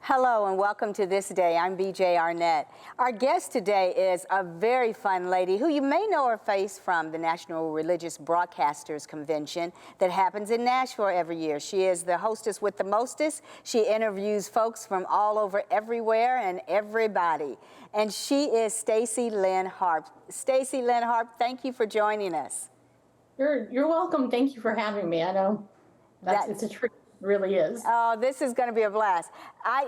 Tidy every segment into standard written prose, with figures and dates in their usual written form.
Hello and welcome to This Day. I'm BJ Arnett. Our guest today is a very fun lady who you may know her face from the National Religious Broadcasters Convention that happens in Nashville every year. She is the hostess with the mostest. She interviews folks from all over everywhere and everybody. And she is Stacy Lynn-Harp. Stacy Lynn-Harp, thank you for joining us. You're welcome. Thank you for having me. I know it's a treat. Really is. Oh, this is going to be a blast. I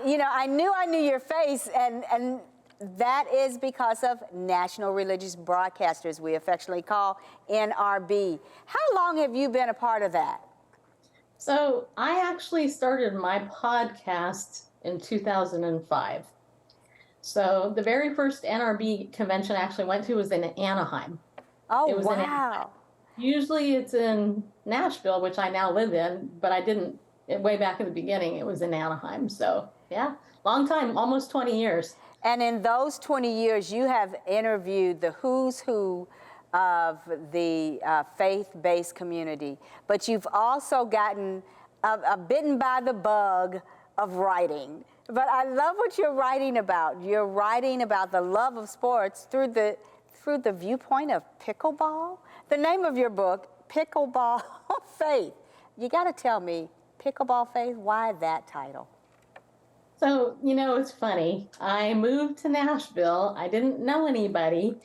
knew I knew your face, and that is because of National Religious Broadcasters, we affectionately call NRB. How long have you been a part of that? So I actually started my podcast in 2005. So the very first NRB convention I actually went to was in Anaheim. Oh, it was wow. Usually it's in Nashville, which I now live in, but I didn't. Way back in the beginning, it was in Anaheim. So, yeah, long time, almost 20 years. And in those 20 years, you have interviewed the who's who of the faith-based community. But you've also gotten bitten by the bug of writing. But I love what you're writing about. You're writing about the love of sports through the viewpoint of pickleball. The name of your book, Pickleball Faith. You got to tell me, Pickleball Faith, why that title? So, it's funny. I moved to Nashville. I didn't know anybody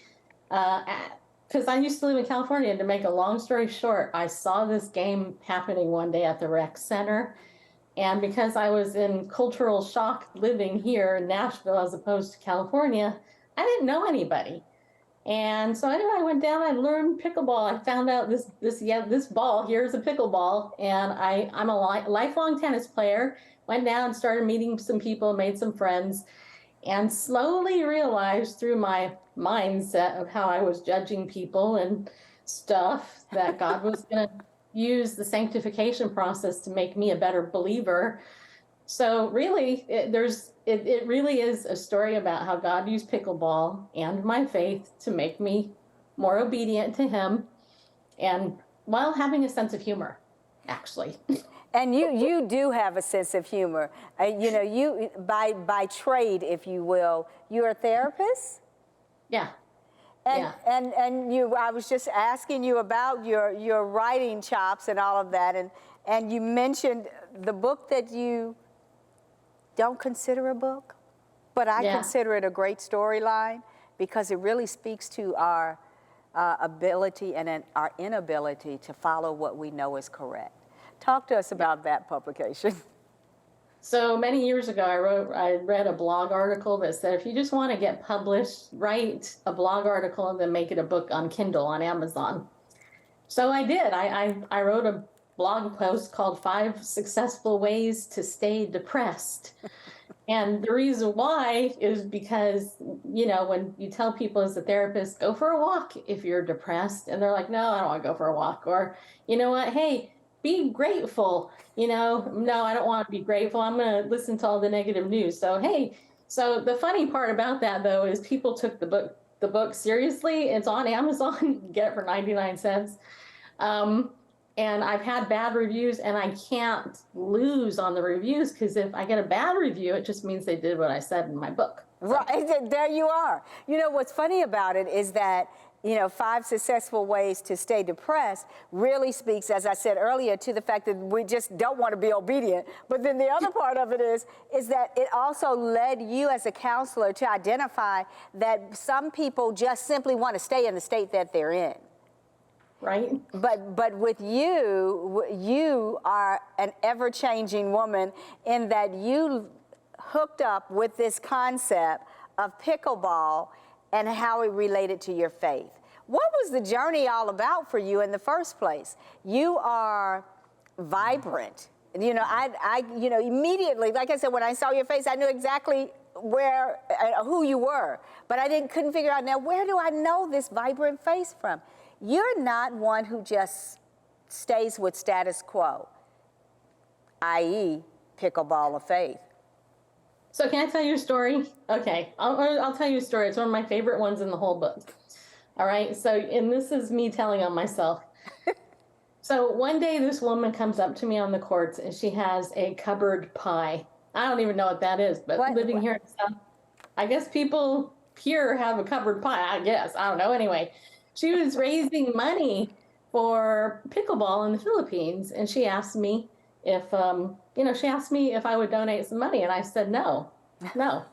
because I used to live in California. And to make a long story short, I saw this game happening one day at the rec center. And because I was in cultural shock living here in Nashville as opposed to California, I didn't know anybody. And so anyway, I went down, I learned pickleball. I found out this ball, here's a pickleball. And I'm a lifelong tennis player. Went down and started meeting some people, made some friends, and slowly realized through my mindset of how I was judging people and stuff that God was going to use the sanctification process to make me a better believer. So really, it really is a story about how God used pickleball and my faith to make me more obedient to Him, and while having a sense of humor, actually. And you do have a sense of humor. You by trade, if you will, you're a therapist. Yeah. And I was just asking you about your writing chops and all of that, and you mentioned the book that you don't consider a book, but I consider it a great storyline because it really speaks to our ability and our inability to follow what we know is correct. Talk to us about that publication. So many years ago, I read a blog article that said, if you just want to get published, write a blog article and then make it a book on Kindle on Amazon. So I did. I wrote a blog post called 5 Successful Ways to Stay Depressed. And the reason why is because, when you tell people as a therapist, go for a walk if you're depressed, and they're like, no, I don't want to go for a walk. Or, you know what, hey, be grateful. No, I don't want to be grateful. I'm going to listen to all the negative news. So, hey, so the funny part about that, though, is people took the book seriously. It's on Amazon. You can get it for 99 cents. And I've had bad reviews, and I can't lose on the reviews because if I get a bad review, it just means they did what I said in my book. Right, there you are. What's funny about it is that, 5 Successful Ways to Stay Depressed really speaks, as I said earlier, to the fact that we just don't want to be obedient. But then the other part of it is that it also led you as a counselor to identify that some people just simply want to stay in the state that they're in. Right. But with you are an ever-changing woman in that you hooked up with this concept of pickleball and how it related to your faith. What was the journey all about for you in the first place? You are vibrant. Immediately, like I said, when I saw your face, I knew exactly who you were, but couldn't figure out, now, where do I know this vibrant face from? You're not one who just stays with status quo, i.e. pickleball of faith. So can I tell you a story? Okay, I'll tell you a story. It's one of my favorite ones in the whole book. All right, and this is me telling on myself. So one day this woman comes up to me on the courts and she has a cupboard pie I don't even know what that is, but living here in South, I guess people here have a covered pie, I guess. I don't know. Anyway, she was raising money for pickleball in the Philippines, and she asked me if, she asked me if I would donate some money, and I said no, no.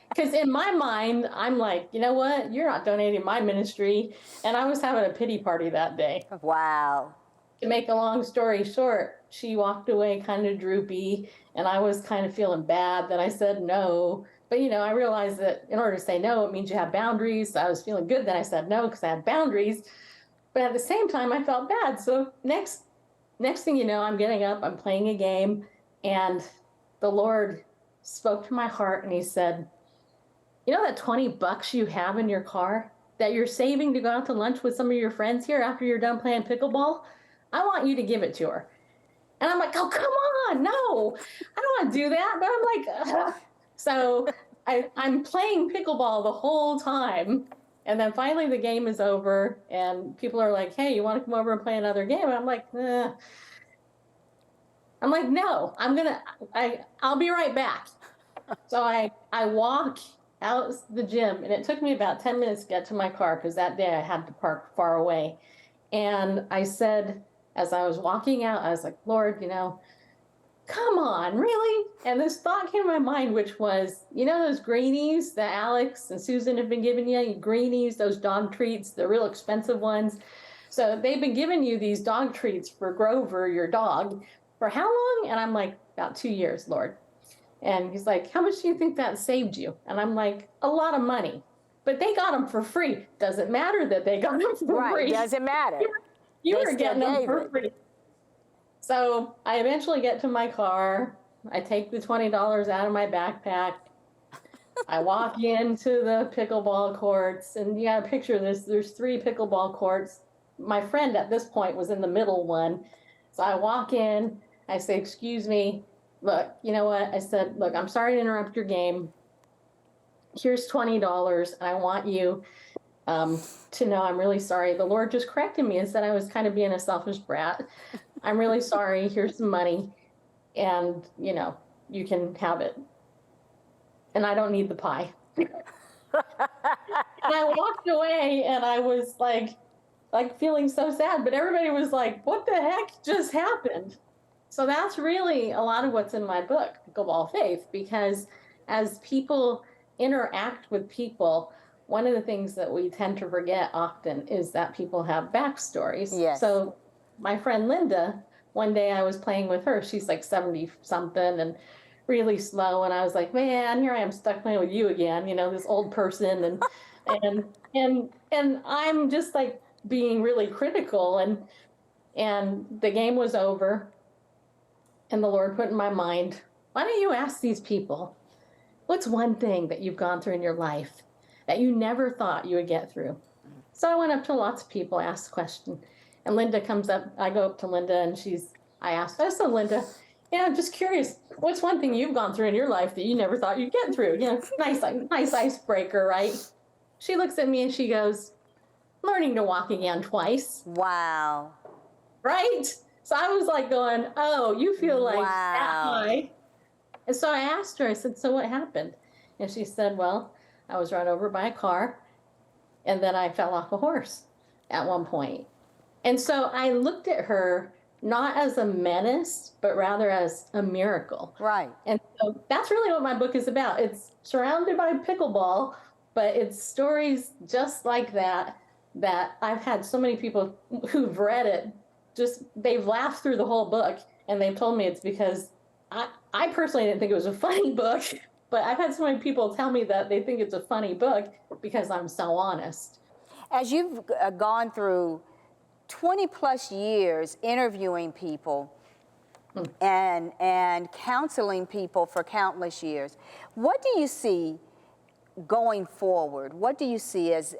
Because in my mind, I'm like, you know what? You're not donating my ministry. And I was having a pity party that day. Wow. To make a long story short, she walked away kind of droopy, and I was kind of feeling bad that I said no. But, I realized that in order to say no, it means you have boundaries. So I was feeling good that I said no because I had boundaries. But at the same time, I felt bad. So next thing you know, I'm getting up, I'm playing a game, and the Lord spoke to my heart, and he said, you know that $20 you have in your car that you're saving to go out to lunch with some of your friends here after you're done playing pickleball? I want you to give it to her. And I'm like, oh, come on, no, I don't want to do that. But I'm like, ugh. So I'm playing pickleball the whole time. And then finally the game is over and people are like, hey, you want to come over and play another game? And I'm like, no, I'll be right back. So I walk out the gym, and it took me about 10 minutes to get to my car because that day I had to park far away. And I said, as I was walking out, I was like, Lord, come on, really? And this thought came to my mind, which was, those greenies that Alex and Susan have been giving you, greenies, those dog treats, the real expensive ones. So they've been giving you these dog treats for Grover, your dog, for how long? And I'm like, about 2 years, Lord. And he's like, how much do you think that saved you? And I'm like, a lot of money. But they got them for free. Doesn't matter that they got them for free. Right, doesn't matter. You were getting them for free. So I eventually get to my car. I take the $20 out of my backpack. I walk into the pickleball courts. And you got to picture this. There's 3 pickleball courts. My friend at this point was in the middle one. So I walk in. I say, excuse me. Look, you know what? I said, look, I'm sorry to interrupt your game. Here's $20. And I want you to know I'm really sorry. The Lord just corrected me and said I was kind of being a selfish brat. I'm really sorry. Here's some money. And, you can have it. And I don't need the pie. And I walked away and I was like feeling so sad. But everybody was like, what the heck just happened? So that's really a lot of what's in my book, Pickleball Faith, because as people interact with people, one of the things that we tend to forget often is that people have backstories. Yes. So my friend Linda, one day I was playing with her. She's like 70 something and really slow. And I was like, man, here I am stuck playing with you again, this old person. And I'm just like being really critical. And the game was over. And the Lord put in my mind, why don't you ask these people, what's one thing that you've gone through in your life that you never thought you would get through? So I went up to lots of people, asked the question. And Linda comes up. I go up to Linda, and I said, Linda, I'm just curious, what's one thing you've gone through in your life that you never thought you'd get through? Nice icebreaker, right? She looks at me and she goes, learning to walk again twice. Wow. Right? So I was like going, oh, you feel like that high. And so I asked her, I said, so what happened? And she said, well, I was run over by a car, and then I fell off a horse at one point. And so I looked at her not as a menace, but rather as a miracle. Right. And so that's really what my book is about. It's surrounded by pickleball, but it's stories just like that I've had so many people who've read it, they've laughed through the whole book, and they've told me it's because I personally didn't think it was a funny book, but I've had so many people tell me that they think it's a funny book because I'm so honest. As you've gone through 20 plus years interviewing people and counseling people for countless years, what do you see going forward? What do you see as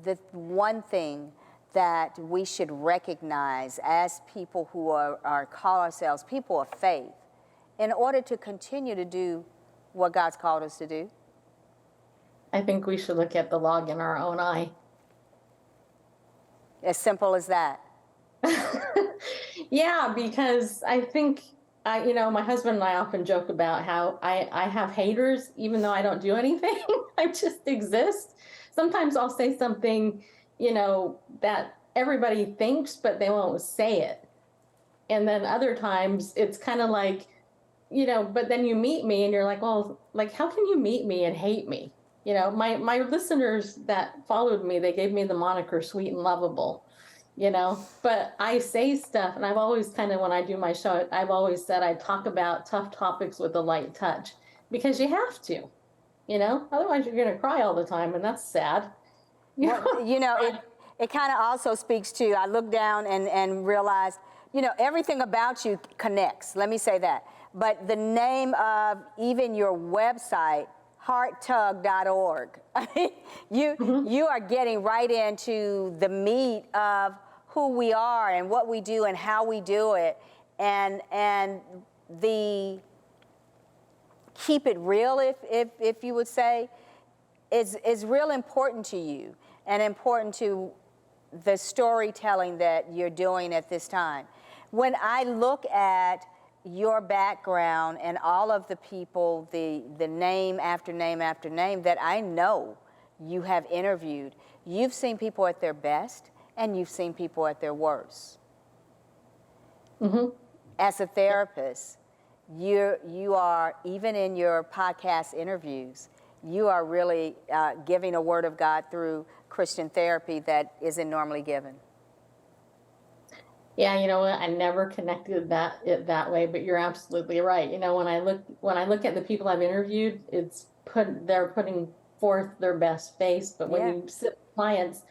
the one thing that we should recognize as people who call ourselves people of faith in order to continue to do what God's called us to do? I think we should look at the log in our own eye. As simple as that. Yeah, because I think My husband and I often joke about how I have haters, even though I don't do anything. I just exist. Sometimes I'll say something, that everybody thinks, but they won't say it. And then other times it's kind of like, but then you meet me and you're like, well, like, how can you meet me and hate me? My listeners that followed me, they gave me the moniker Sweet and Lovable. But I say stuff, and I've always kind of, when I do my show, I've always said I talk about tough topics with a light touch, because you have to, otherwise you're going to cry all the time, and that's sad. Well, it kind of also speaks to, I looked down and realized, everything about you connects, let me say that. But the name of even your website, hearttug.org, you are getting right into the meat of who we are and what we do and how we do it, and the keep it real, if you would say, is real important to you and important to the storytelling that you're doing at this time. When I look at your background and all of the people, the name after name after name that I know you have interviewed, you've seen people at their best and you've seen people at their worst. As a therapist, you are, even in your podcast interviews, you are really giving a word of God through Christian therapy that isn't normally given. Yeah, I never connected it that way, but you're absolutely right. When I look at the people I've interviewed, they're putting forth their best face, but when you sit with clients,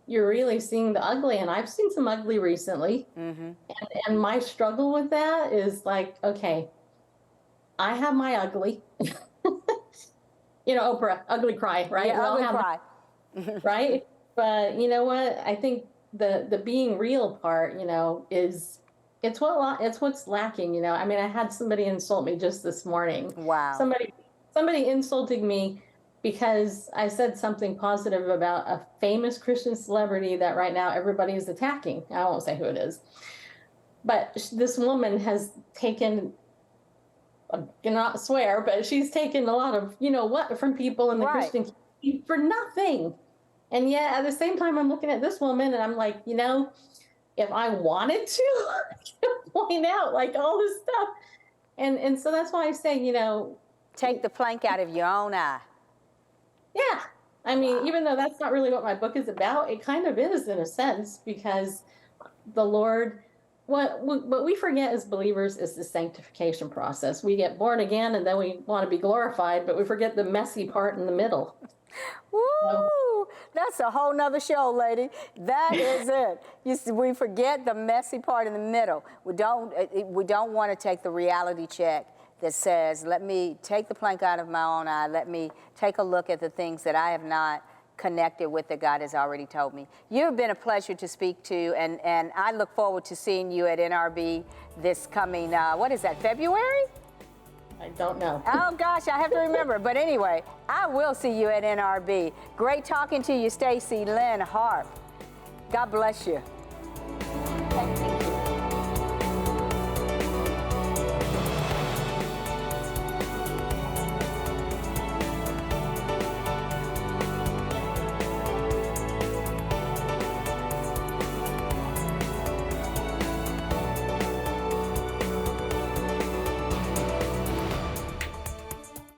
you're really seeing the ugly, and I've seen some ugly recently. And my struggle with that is like, okay, I have my ugly. Oprah, ugly cry, right? Yeah, ugly cry. Right? But you know what? I think the being real part, it's what's lacking. I mean, I had somebody insult me just this morning. Wow. Somebody insulted me because I said something positive about a famous Christian celebrity that right now everybody is attacking. I won't say who it is, but this woman has taken, I cannot swear, but she's taken a lot of, from people in the Christian community for nothing. And yet at the same time, I'm looking at this woman and I'm like, if I wanted to, I could point out like all this stuff. And so that's why I say, take the plank out of your own eye. Yeah. I mean, even though that's not really what my book is about, it kind of is in a sense, because the Lord, what we forget as believers is the sanctification process. We get born again and then we want to be glorified, but we forget the messy part in the middle. Woo! That's a whole nother show, lady. That is it. We forget the messy part in the middle. We don't want to take the reality check that says, let me take the plank out of my own eye. Let me take a look at the things that I have not connected with that God has already told me. You've been a pleasure to speak to, and I look forward to seeing you at NRB this coming, what is that, February? I don't know. Oh gosh, I have to remember. But anyway, I will see you at NRB. Great talking to you, Stacy Lynn-Harp. God bless you. Thank you.